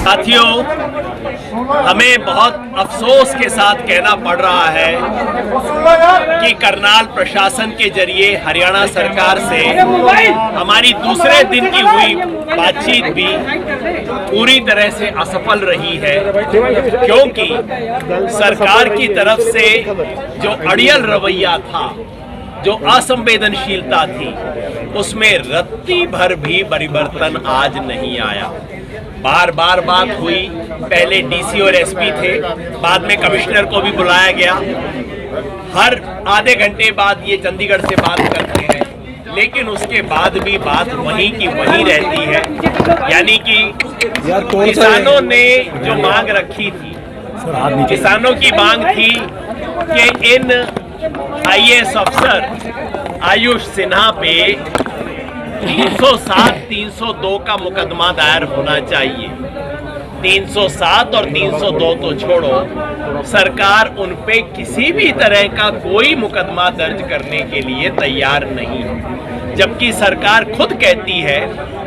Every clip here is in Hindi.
साथियों, हमें बहुत अफसोस के साथ कहना पड़ रहा है कि करनाल प्रशासन के जरिए हरियाणा सरकार से हमारी दूसरे दिन की हुई बातचीत भी पूरी तरह से असफल रही है, क्योंकि सरकार की तरफ से जो अड़ियल रवैया था, जो असंवेदनशीलता थी, उसमें रत्ती भर भी परिवर्तन आज नहीं आया। बार बार बात हुई, पहले डीसी और एसपी थे, बाद में कमिश्नर को भी बुलाया गया। हर आधे घंटे बाद ये चंडीगढ़ से बात करते हैं, लेकिन उसके बाद भी बात वहीं की वहीं रहती है। यानी कि किसानों ने जो मांग रखी थी, किसानों की मांग थी कि इन आईएएस अफसर आयुष सिन्हा पे 307, 302 का मुकदमा दायर होना चाहिए। 307 और 302 तो छोड़ो, सरकार उन पे किसी भी तरह का कोई मुकदमा दर्ज करने के लिए तैयार नहीं है, जबकि सरकार खुद कहती है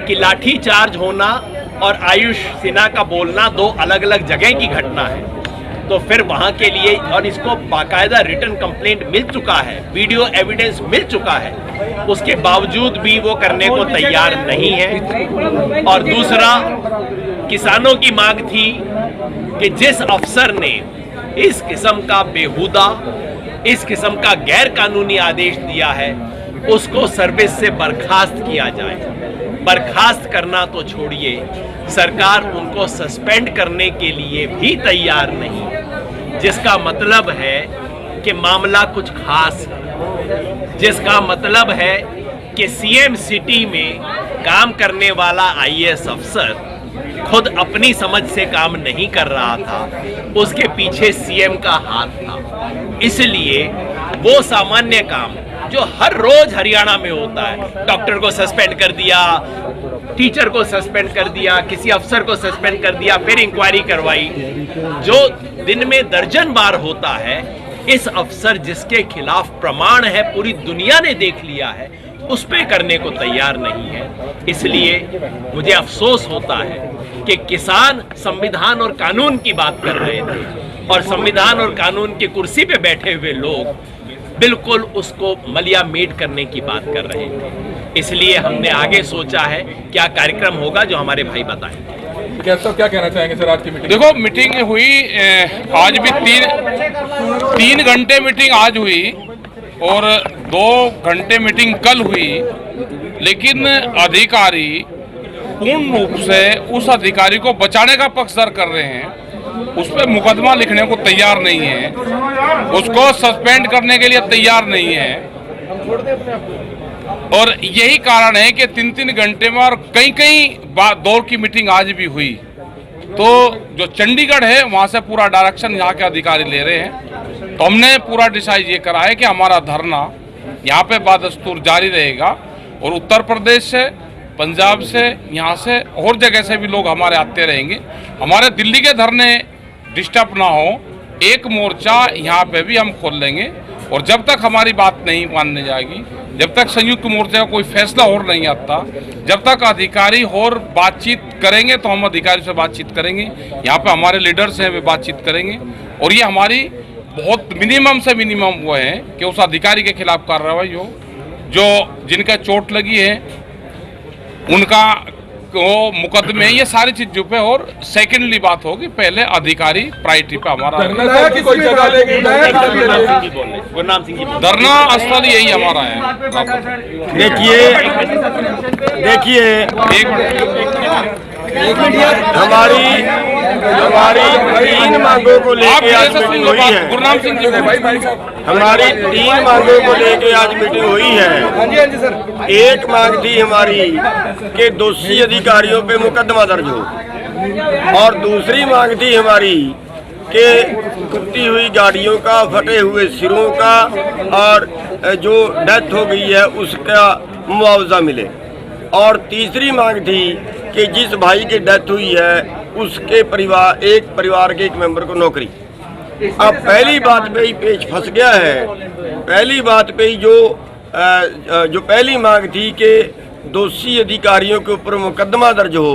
कि लाठीचार्ज होना और आयुष सिन्हा का बोलना दो अलग अलग जगह की घटना है। तो फिर वहां के लिए, और इसको बाकायदा रिटन कंप्लेंट मिल चुका है, वीडियो एविडेंस मिल चुका है, उसके बावजूद भी वो करने को तैयार नहीं है। और दूसरा, किसानों की मांग थी कि जिस अफसर ने इस किस्म का बेहुदा, इस किस्म का गैर कानूनी आदेश दिया है, उसको सर्विस से बर्खास्त किया जाए। बर्खास्त करना तो छोड़िए, सरकार उनको सस्पेंड करने के लिए भी तैयार नहीं, जिसका मतलब है कि मामला कुछ खास है, जिसका मतलब है कि सीएम सिटी में काम करने वाला आईएएस अफसर खुद अपनी समझ से काम नहीं कर रहा था, उसके पीछे सीएम का हाथ था। इसलिए वो सामान्य काम जो हर रोज हरियाणा में होता है, डॉक्टर को सस्पेंड कर दिया, टीचर को सस्पेंड कर दिया, किसी अफसर को सस्पेंड कर दिया, फिर इंक्वायरी करवाई, जो दिन में दर्जन बार होता है, इस अफसर जिसके खिलाफ प्रमाण है, पूरी दुनिया ने देख लिया है, उस पे करने को तैयार नहीं है। इसलिए मुझे अफसोस होता है कि किसान संविधान और कानून की बात कर रहे थे और संविधान और कानून की कुर्सी पे बैठे हुए लोग बिल्कुल उसको मलिया मेट करने की बात कर रहे थे। इसलिए हमने आगे सोचा है क्या कार्यक्रम होगा, जो हमारे भाई बताएंगे। क्या कहना चाहेंगे सर आज की मीटिंग? देखो, मीटिंग हुई, आज भी तीन घंटे मीटिंग आज हुई और 2 घंटे मीटिंग कल हुई, लेकिन अधिकारी पूर्ण रूप से उस अधिकारी को बचाने का पक्षधर कर रहे हैं, उस पर मुकदमा लिखने को तैयार नहीं है, उसको सस्पेंड करने के लिए तैयार नहीं है। और यही कारण है कि 3-3 घंटे में और कई दौर की मीटिंग आज भी हुई। तो जो चंडीगढ़ है, वहां से पूरा डायरेक्शन यहाँ के अधिकारी ले रहे हैं। तो हमने पूरा डिसाइड ये करा है कि हमारा धरना यहाँ पे बादस्तूर जारी रहेगा और उत्तर प्रदेश से, पंजाब से, यहाँ से और जगह से भी लोग हमारे आते रहेंगे। हमारे दिल्ली के धरने डिस्टर्ब ना हो, एक मोर्चा यहाँ पे भी हम खोल लेंगे। और जब तक हमारी बात नहीं मानने जाएगी, जब तक संयुक्त मोर्चा का कोई फैसला और नहीं आता, जब तक अधिकारी और बातचीत करेंगे, तो हम अधिकारी से बातचीत करेंगे। यहाँ पे हमारे लीडर्स हैं, वे बातचीत करेंगे। और ये हमारी बहुत मिनिमम से मिनिमम वो है कि उस अधिकारी के खिलाफ कार्रवाई हो, जो जिनका चोट लगी है उनका वो मुकदमे, ये सारी चीजों पे। और सेकेंडली बात होगी, पहले अधिकारी प्रायोरिटी पे हमारा धरना स्थल यही हमारा है। देखिए हमारी 3 मांगों को लेकर आज मीटिंग हुई है। गुरनाम सिंह जी, हमारी 3 मांगों को लेकर आज मीटिंग हुई है। एक मांग थी हमारी कि दोषी अधिकारियों पे मुकदमा दर्ज हो, और दूसरी मांग थी हमारी कि टूटी हुई गाड़ियों का, फटे हुए सिरों का और जो डेथ हो गई है उसका मुआवजा मिले। और तीसरी मांग थी कि जिस भाई की डेथ हुई है उसके परिवार के एक मेंबर को नौकरी। अब पहली बात पे ही पेच फंस गया है। पहली बात पे ही जो पहली मांग थी कि दोषी अधिकारियों के ऊपर मुकदमा दर्ज हो,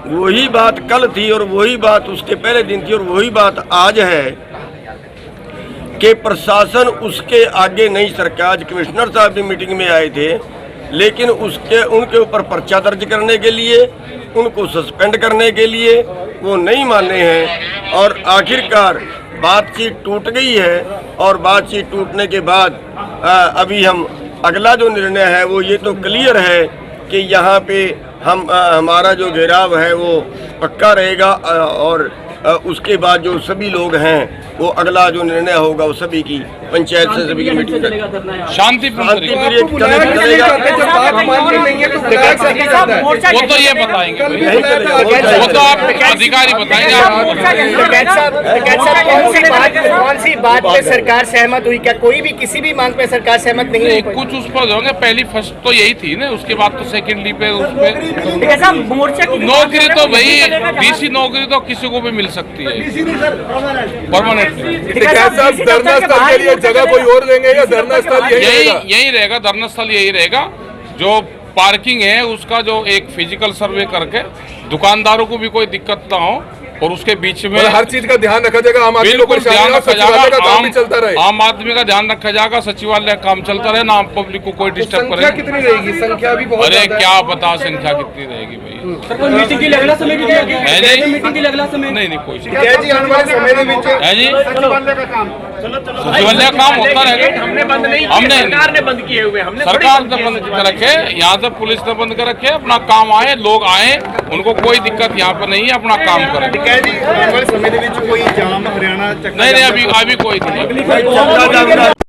वही बात कल थी और वही बात उसके पहले दिन थी और वही बात आज है कि प्रशासन उसके आगे नहीं सरका। आज कमिश्नर साहब भी मीटिंग में आए थे, लेकिन उनके ऊपर पर्चा दर्ज करने के लिए, उनको सस्पेंड करने के लिए वो नहीं माने हैं और आखिरकार बातचीत टूट गई है। और बातचीत टूटने के बाद अभी हम अगला जो निर्णय है वो ये तो क्लियर है कि यहाँ पे हमारा जो घेराव है वो पक्का रहेगा और उसके बाद जो सभी लोग हैं वो अगला जो निर्णय होगा वो सभी की पंचायत से सभी की मीटिंग शांतिपूर्ण तरीके वो तो ये बताएंगे, वो तो आप अधिकारी बताएंगे। कौन सी बात पे सरकार सहमत हुई? क्या कोई भी किसी भी मांग पे सरकार सहमत नहीं है? कुछ उस पर होंगे, पहली फर्स्ट तो यही थी ना, उसके बाद तो सेकेंडली पे उस पे नौकरी तो भाई डीसी नौकरी तो किसी को भी मिल सकती है परमानेंट। धरना स्थल के लिए जगह कोई और देंगे या धरना स्थल यही रहेगा? धरना स्थल यही रहेगा। जो पार्किंग है उसका जो एक फिजिकल सर्वे करके दुकानदारों को भी कोई दिक्कत ना हो और उसके बीच में हर चीज का ध्यान रखा जाएगा। आम आदमी को ध्यान रखा जाएगा, काम भी चलता रहे। आम आदमी का ध्यान रखा जाएगा, सचिवालय का काम चलता रहे ना, आम पब्लिक को कोई डिस्टर्ब करे। कितनी रहेगी? संख्या भी बहुत। अरे क्या बता संख्या कितनी रहेगी भाई? मीटिंग की अगला समय भी मीटिंग की अगला समय नहीं कोई है जी सचिवालय का काम होता रहेगा। हमने बंद नहीं, हमने सरकार ने बंद किए हुए, हमने सरकार ने बंद कर रखे, यहाँ से पुलिस ने बंद कर रखे। अपना काम आए, लोग आए, उनको कोई दिक्कत यहाँ पे नहीं है, अपना काम करें। समय ਦੇ ਵਿੱਚ ਕੋਈ ਜਾਮ ਹਰਿਆਣਾ नहीं अभी कोई नहीं।